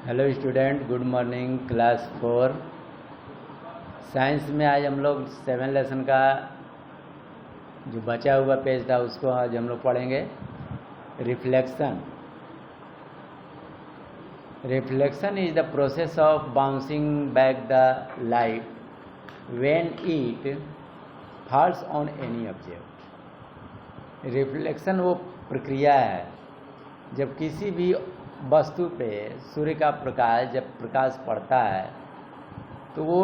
Hello student, good morning. Class 4 science में आज हम लोग 7 लेसन का जो बचा हुआ पेज था उसको आज हम लोग पढ़ेंगे। Reflection is the process of bouncing back the light when it falls on any object. Reflection वो प्रक्रिया है जब किसी भी वस्तु पे सूर्य का प्रकाश जब प्रकाश पड़ता है तो वो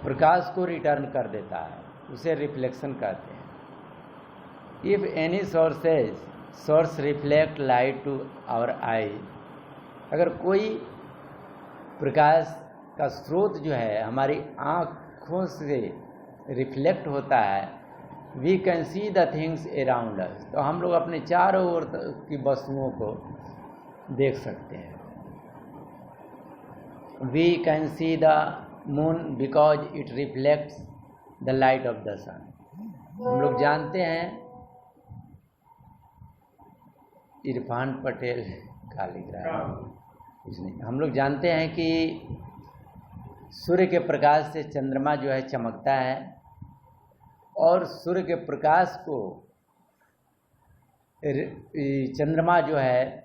प्रकाश को रिटर्न कर देता है, उसे रिफ्लेक्शन कहते हैं। If any source reflect light to our eye, अगर कोई प्रकाश का स्रोत जो है हमारी आँखों से रिफ्लेक्ट होता है, we can see the things around us, तो हम लोग अपने चारों ओर की वस्तुओं को देख सकते हैं। We can see the moon because it reflects the light of the sun. हम लोग जानते हैं, इरफान पटेल का लिख रहा है कुछ नहीं, हम लोग जानते हैं कि सूर्य के प्रकाश से चंद्रमा जो है चमकता है और सूर्य के प्रकाश को चंद्रमा जो है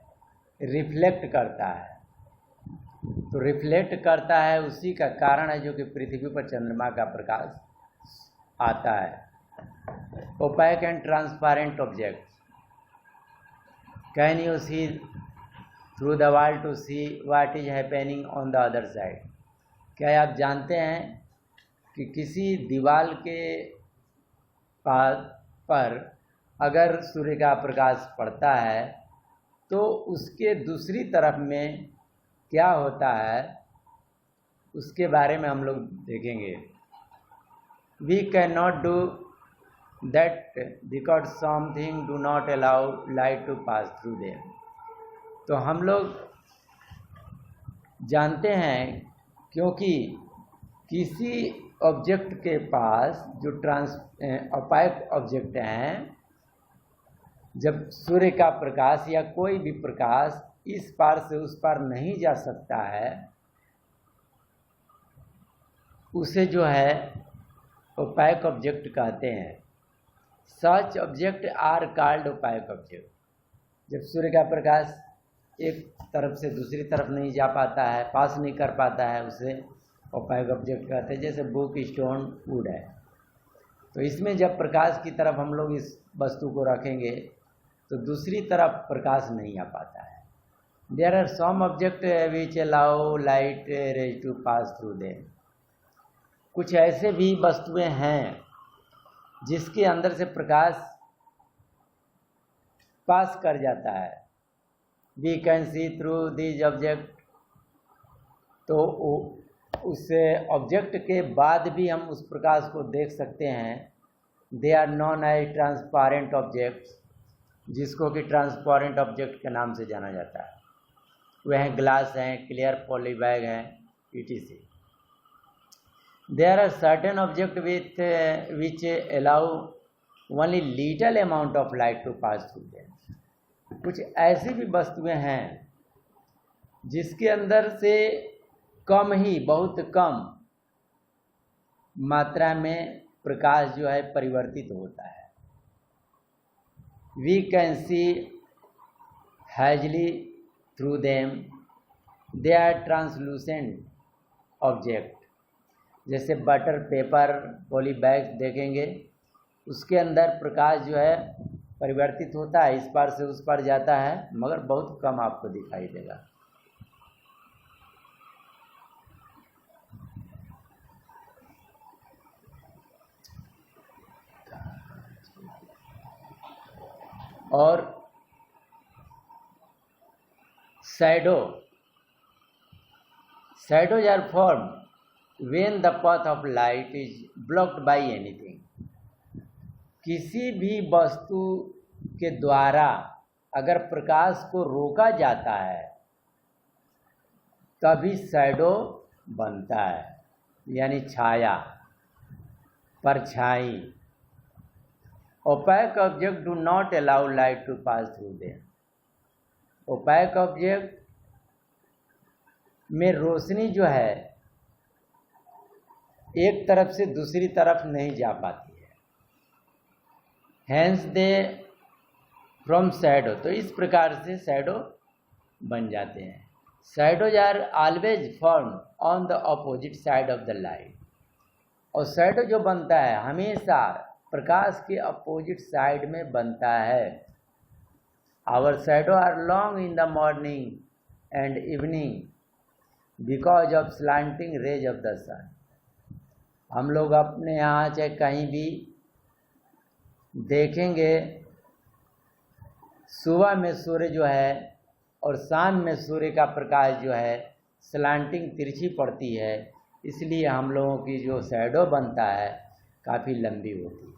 रिफ्लेक्ट करता है। तो रिफ्लेक्ट करता है उसी का कारण है जो कि पृथ्वी पर चंद्रमा का प्रकाश आता है। Opaque and transparent objects, can you see through the wall to see what is happening on the other side. क्या आप जानते हैं कि किसी दीवार के पास पर अगर सूर्य का प्रकाश पड़ता है तो उसके दूसरी तरफ में क्या होता है उसके बारे में हम लोग देखेंगे। We can not do that because something do not allow light to pass through them. तो हम लोग जानते हैं क्योंकि किसी ऑब्जेक्ट के पास जो ओपैक ऑब्जेक्ट हैं, जब सूर्य का प्रकाश या कोई भी प्रकाश इस पार से उस पार नहीं जा सकता है, उसे जो है ओपैक ऑब्जेक्ट कहते हैं। Such object are called opaque object. जब सूर्य का प्रकाश एक तरफ से दूसरी तरफ नहीं जा पाता है, पास नहीं कर पाता है, उसे ओपैक ऑब्जेक्ट कहते हैं। जैसे बुक, स्टोन, वुड है। तो इसमें जब प्रकाश की तरफ हम लोग इस वस्तु को रखेंगे तो दूसरी तरफ प्रकाश नहीं आ पाता है। There are some object which allow light rays to pass through them. कुछ ऐसे भी वस्तुएं हैं जिसके अंदर से प्रकाश पास कर जाता है। We can see through this object, तो उस ऑब्जेक्ट के बाद भी हम उस प्रकाश को देख सकते हैं। They are known as transparent objects, जिसको कि ट्रांसपेरेंट ऑब्जेक्ट के नाम से जाना जाता है। वह हैं ग्लास हैं, क्लियर पॉलीबैग हैं, etc. There are certain object which allow only little amount of light to pass through them. कुछ ऐसी भी वस्तुएं हैं जिसके अंदर से कम ही, बहुत कम मात्रा में प्रकाश जो है परिवर्तित होता है। We can see hazily through them. They are translucent object। जैसे बटर, पेपर, पॉली बैग्स देखेंगे, उसके अंदर प्रकाश जो है परिवर्तित होता है, इस पार से उस पार जाता है, मगर बहुत कम आपको दिखाई देगा। और shadows are form when the path of light is blocked by anything. किसी भी वस्तु के द्वारा अगर प्रकाश को रोका जाता है तभी शैडो बनता है, यानी छाया, परछाई। Opaque object do not allow light to pass through them। Opaque object में रोशनी जो है एक तरफ से दूसरी तरफ नहीं जा पाती है, हैंस दे फ्रॉम शैडो, तो इस प्रकार से शैडो बन जाते हैं। Shadows are always form on the opposite side of the light, और शैडो जो बनता है हमेशा प्रकाश के अपोजिट साइड में बनता है। Our shadow are long in the morning and evening because of slanting rays of the sun. हम लोग अपने यहाँ चाहे कहीं भी देखेंगे, सुबह में सूर्य जो है और शाम में सूर्य का प्रकाश जो है स्लांटिंग तिरछी पड़ती है, इसलिए हम लोगों की जो शैडो बनता है काफ़ी लंबी होती है।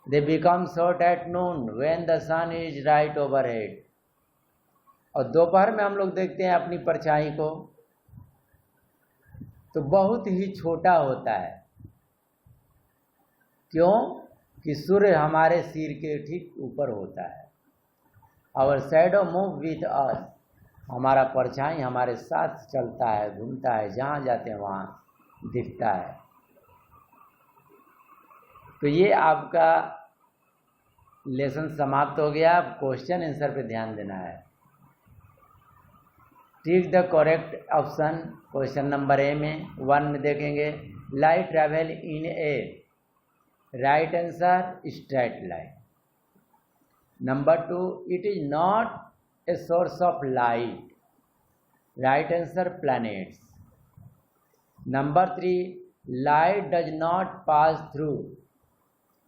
They become short at noon when the sun is right overhead, और दोपहर में हम लोग देखते हैं अपनी परछाई को तो बहुत ही छोटा होता है। क्यों? कि सूर्य हमारे सिर के ठीक ऊपर होता है। Our shadow move with us, हमारा परछाई हमारे साथ चलता है, घूमता है, जहाँ जाते हैं वहाँ दिखता है। तो ये आपका लेसन समाप्त हो गया। अब क्वेश्चन आंसर पे ध्यान देना है। Tick the correct option. Question number A में 1 में देखेंगे light travel in a, right answer straight line. Number 2, it is not a source of light, right answer planets. Number 3, light does not pass through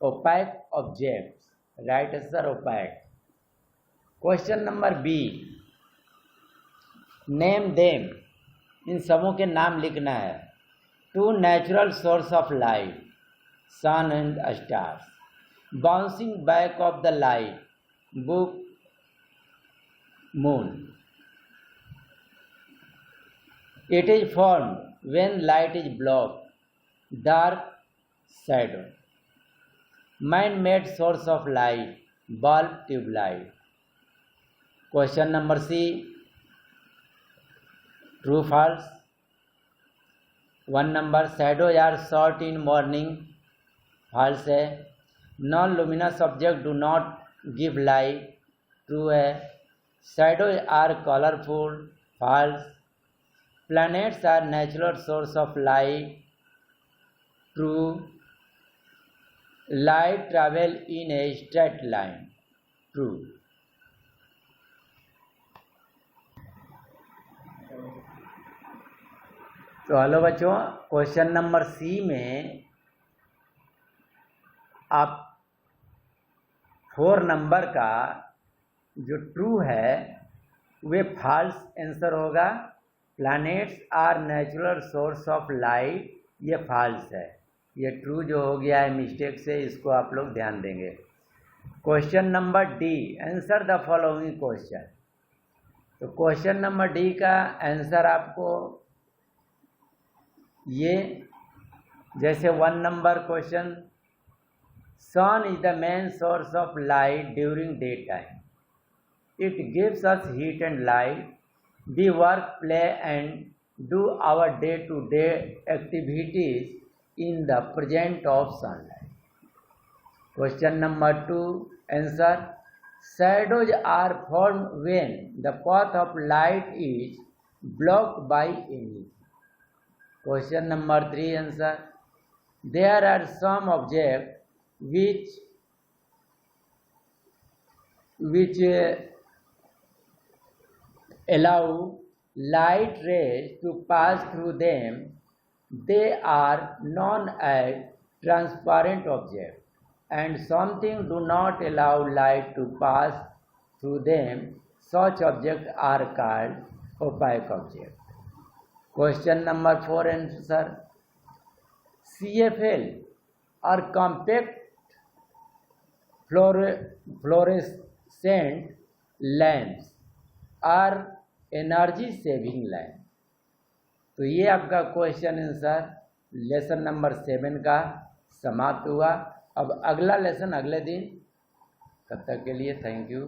opaque objects, right answer opaque. Question number B, name them, इन सबों के नाम लिखना है। 2 natural source of light, sun and stars. Bouncing back of the light, book moon. It is formed when light is blocked, dark shadow. Man made source of light, bulb tubelight. Question number C, true false. 1 number, shadows are short in morning, false है। Non luminous object do not give light, true है। Shadows are colourful, false. Planets are natural source of light, true. Light travel in a straight line, true. तो hello बच्चों, question number C में आप 4 number का जो true है वे false answer होगा। Planets are natural source of light, ये फॉल्स है। ये ट्रू जो हो गया है मिस्टेक से, इसको आप लोग ध्यान देंगे। Question number D, answer the following question. तो क्वेश्चन नंबर डी का आंसर आपको ये, जैसे 1 number question, sun is the main source of light during day time, it gives us heat and light, we work, play and do our day to day activities in the present of sunlight. Question number 2 answer, shadows are form when the path of light is blocked by any. Question number 3 answer, there are some object which allow light rays to pass through them, they are known as transparent objects, and something do not allow light to pass through them, such objects are called opaque objects. Question number 4 answer, CFL are compact fluorescent lamps are energy saving lamp। तो ये आपका question answer lesson number 7 का समाप्त हुआ। अब अगला lesson अगले दिन, तब तक के लिए थैंक यू।